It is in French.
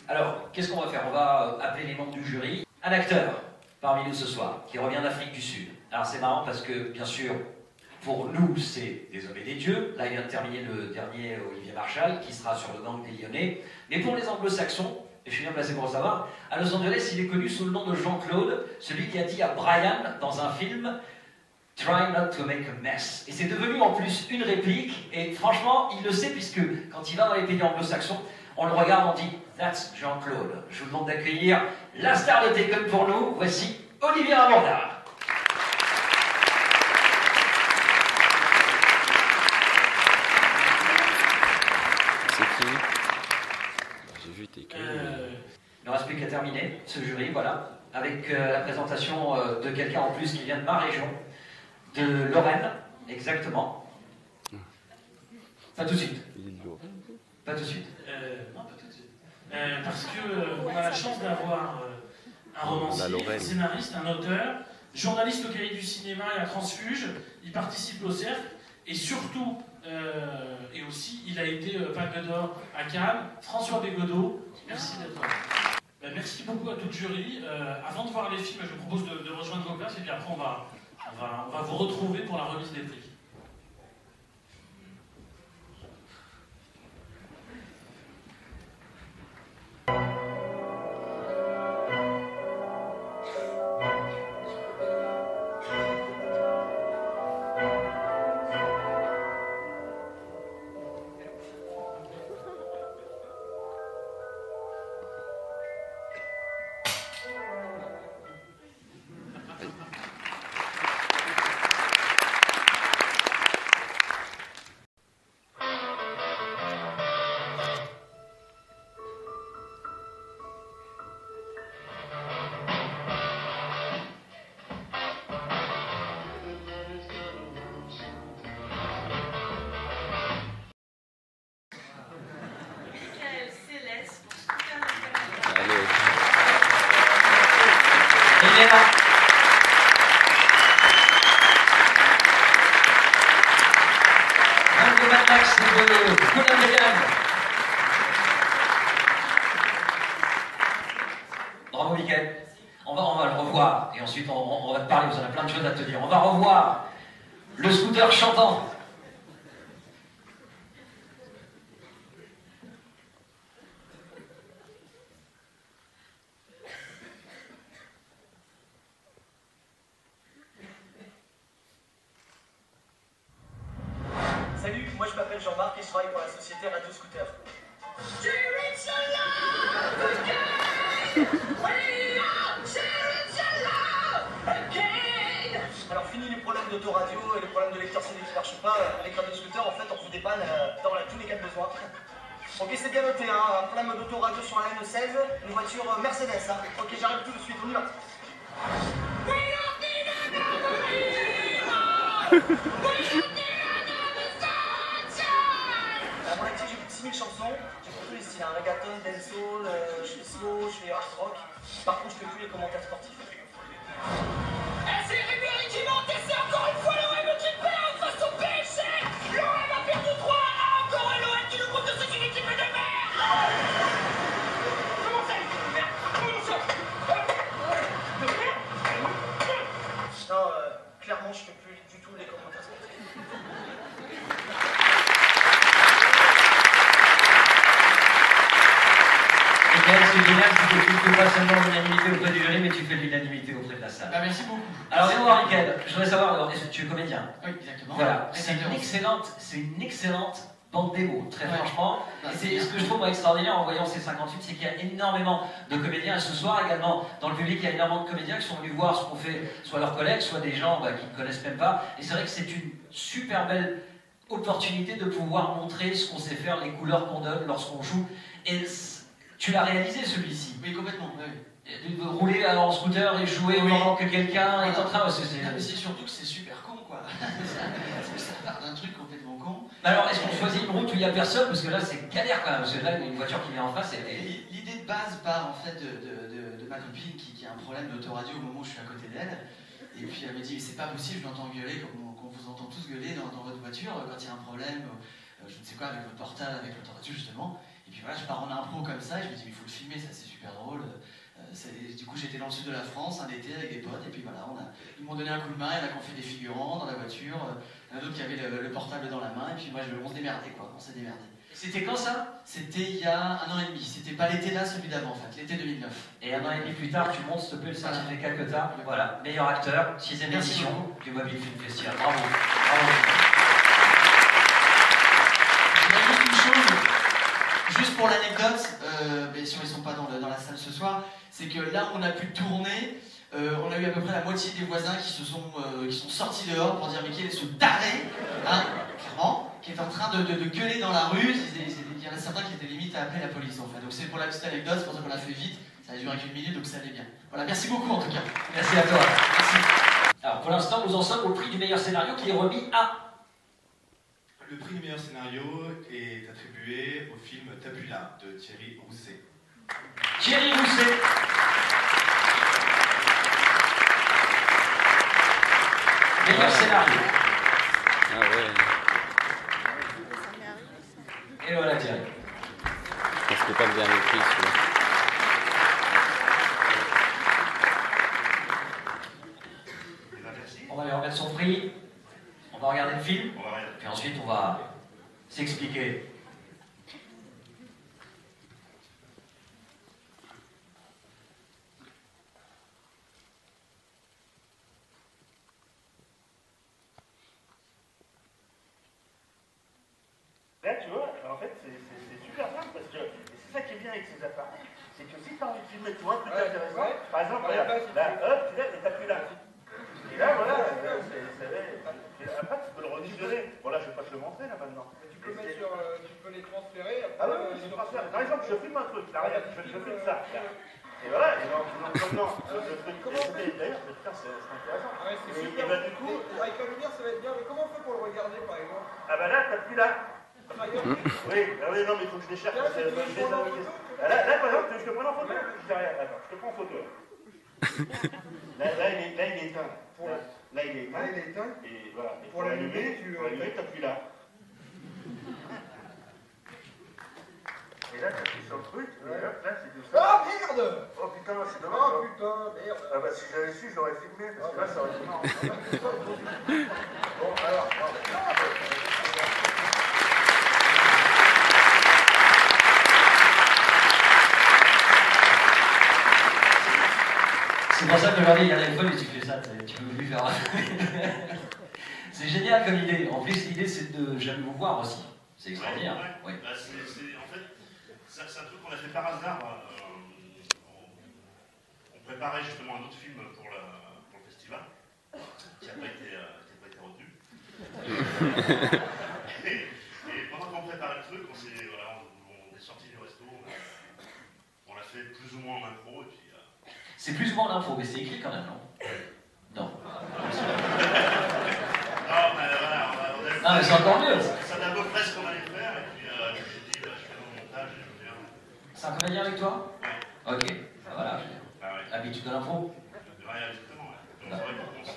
Alors, qu'est-ce qu'on va faire? On va appeler les membres du jury. Un acteur parmi nous ce soir, qui revient d'Afrique du Sud. Alors c'est marrant parce que, bien sûr, pour nous, c'est des hommes et des dieux. Là, il vient de terminer le dernier Olivier Marchal, qui sera sur le gang des Lyonnais. Mais pour les anglo-saxons, et je suis bien placé pour le savoir, à Los Angeles, il est connu sous le nom de Jean-Claude, celui qui a dit à Brian, dans un film, « Try not to make a mess ». Et c'est devenu en plus une réplique, et franchement, il le sait, puisque quand il va dans les pays anglo-saxons, on le regarde, on dit « That's Jean-Claude ». Je vous demande d'accueillir la star de Taken pour nous, voici Olivier Ravordard. Il ne reste plus qu'à terminer ce jury, voilà, avec la présentation de quelqu'un en plus qui vient de ma région, de Lorraine, exactement. Pas tout de suite. Pas tout de suite. Non, pas tout de suite. Parce qu'on a la chance d'avoir un romancier, un scénariste, un auteur, journaliste au Cahier du cinéma et à Transfuge, il participe au cercle, et surtout, et aussi, il a été Palme d'Or à Cannes, François Bégodeau. Merci d'être là. Merci beaucoup à tout le jury. Avant de voir les films, je vous propose de rejoindre vos places et puis après on va vous retrouver pour la remise des prix. Il est là. Même le Mad Max de Colin Megan. Bravo Mickaël. On va le revoir et ensuite on va te parler, parce qu'on a plein de choses à te dire. On va revoir le scooter chantant. Salut, moi je m'appelle Jean-Marc et je travaille pour la société Radio Scooter. Alors fini les problèmes d'autoradio et les problèmes de lecteur CD qui ne marchent pas, avec Radio Scooter en fait on vous dépanne dans tous les cas de besoin. Ok, c'est bien noté, hein, un problème d'autoradio sur la N16, une voiture Mercedes. Hein. Ok, j'arrive tout de suite, on y va. À mon actif, j'ai plus de 6000 chansons, j'ai fait tous les styles, hein, reggaeton, dancehall, je fais slow, je fais hard rock. Par contre, je fais plus les commentaires sportifs. C'est Ribéry qui monte et c'est encore une fois l'OM qui perd face au PSG. L'OM a perdu 3-1, encore un l'OM qui nous prouve que c'est une équipe de merde. Comment c'est? Merde, comment ça? Non, clairement, je fais plus du tout les commentaires sportifs. C'est génial, c'est que tu ne fais pas seulement l'unanimité auprès du jury, mais tu fais l'unanimité auprès de la salle. Bah, merci beaucoup. Alors, viens voir, Mickaël. Je voudrais savoir, alors, est-ce que tu es comédien? Oui, exactement. Voilà, c'est une excellente bande démo, très franchement. Et c'est ce que je trouve extraordinaire en voyant ces 58, c'est qu'il y a énormément de comédiens. Et ce soir également, dans le public, il y a énormément de comédiens qui sont venus voir ce qu'on fait, soit leurs collègues, soit des gens qui ne connaissent même pas. Et c'est vrai que c'est une super belle opportunité de pouvoir montrer ce qu'on sait faire, les couleurs qu'on donne lorsqu'on joue. Et tu l'as réalisé celui-ci. Oui, complètement. Oui. De rouler en scooter et jouer pendant que quelqu'un est en train. C'est surtout que c'est super con, quoi. Ça part d'un truc complètement con. Alors, est-ce qu'on choisit une route où il n'y a personne? Parce que là, c'est galère quand même. Parce que là, une voiture qui vient en face, L'idée de base part en fait de ma copine qui a un problème d'autoradio au moment où je suis à côté d'elle. Et puis elle me dit, c'est pas possible, je l'entends gueuler comme on vous entend tous gueuler dans votre voiture quand il y a un problème, je ne sais quoi, avec votre portable, avec l'autoradio justement. Et puis voilà, je pars en impro comme ça, et je me dis, mais il faut le filmer, ça c'est super drôle. Du coup, j'étais dans le sud de la France un été avec des potes, et puis voilà, ils m'ont donné un coup de main, il y en a qui ont fait des figurants dans la voiture, il y en a d'autres qui avaient le portable dans la main, et puis moi, on se démerdait quoi, on s'est démerdé. C'était quand ça? C'était il y a 1 an et demi, c'était pas l'été là, celui d'avant en fait, l'été 2009. Et 1 an et demi plus tard, tu montes s'il te plaît le certificat que t'as. Voilà, meilleur acteur, 6e édition du Mobile Film Festival. Bravo. Bravo. Il y a juste une chose, juste pour l'anecdote, bien sûr ils sont pas dans la salle ce soir, c'est que là où on a pu tourner, on a eu à peu près la moitié des voisins qui sont sortis dehors pour dire mais quel est ce taré, hein, clairement, qui est en train de gueuler dans la rue. Il y en a certains qui étaient limite à appeler la police en fait. Donc c'est pour la petite anecdote, c'est pour ça qu'on l'a fait vite, ça a duré qu'1 minute donc ça allait bien. Voilà, merci beaucoup en tout cas. Merci à toi. Merci. Alors pour l'instant nous en sommes au prix du meilleur scénario qui est remis à... Le prix du meilleur scénario est attribué au film Tabula de Thierry Rousset. Thierry Rousset. Meilleur scénario. Ah ouais. Et voilà Thierry. Je pense que pas le dernier prix celui-là. On va lui remettre son prix. On va regarder le film. On va regarder. Puis ensuite on va s'expliquer. Là, tu vois, en fait, c'est super simple parce que c'est ça qui est bien avec ces appareils, c'est que si tu as envie de filmer, tu vois, plus intéressant, par exemple, regarde, là, hop, tu l'as et t'as plus là. Et là, voilà, après, tu peux le redivisionner. Bon, là, je vais pas te le montrer, là, maintenant. Tu peux les transférer. Ah oui, je transfère. Par exemple, je filme un truc, là, regarde, je filme ça, là. Et voilà, et donc, maintenant, le truc, d'ailleurs, putain, c'est intéressant. Ah ouais, c'est Et super. bah, du coup, Avec la lumière, ça va être bien, mais comment on fait pour le regarder, par exemple? ah bah là, t'as plus là. Ah, il y a plus. Oui, ah oui, non, mais il faut que je les cherche. Là, Parce que tu veux je prendre en les photo? là, par exemple, je te prends en photo. Je dis rien, attends, je te prends en photo. Là, il est éteint. Là, il est éteint. Ah, il est éteint. Et voilà. Et Pour l'allumer, tu t'appuies là. Et là, t'appuies sur le truc. Et hop, là, c'est tout ça. Ah, merde! Oh putain, c'est dommage. Oh hein. putain, merde! Ah bah, si j'avais su, je l'aurais filmé. Parce que là, ça aurait été marrant. Bon, alors, C'est pour ça que aujourd'hui il y a des fois où tu fais ça, tu peux plus faire. C'est génial comme idée. En plus l'idée c'est de jamais vous voir aussi. C'est extraordinaire. Ouais. Oui. Bah, en fait, c'est un truc qu'on a fait par hasard. On préparait justement un autre film pour le festival, qui n'a pas été retenu. et pendant qu'on préparait le truc, on est sorti du resto, on l'a fait plus ou moins en impro. Et puis, C'est plus ou moins l'info, mais c'est écrit quand même, non? Non. Non, mais voilà, Ah, mais c'est encore mieux. ça à peu près ce qu'on allait faire, et puis je me suis dit, je fais mon montage, et je viens. C'est un comédien avec toi? Ouais. Ok, voilà. Ah ouais. Habitude de l'info? Ouais, exactement, ouais. Donc, c'est vrai qu'on se...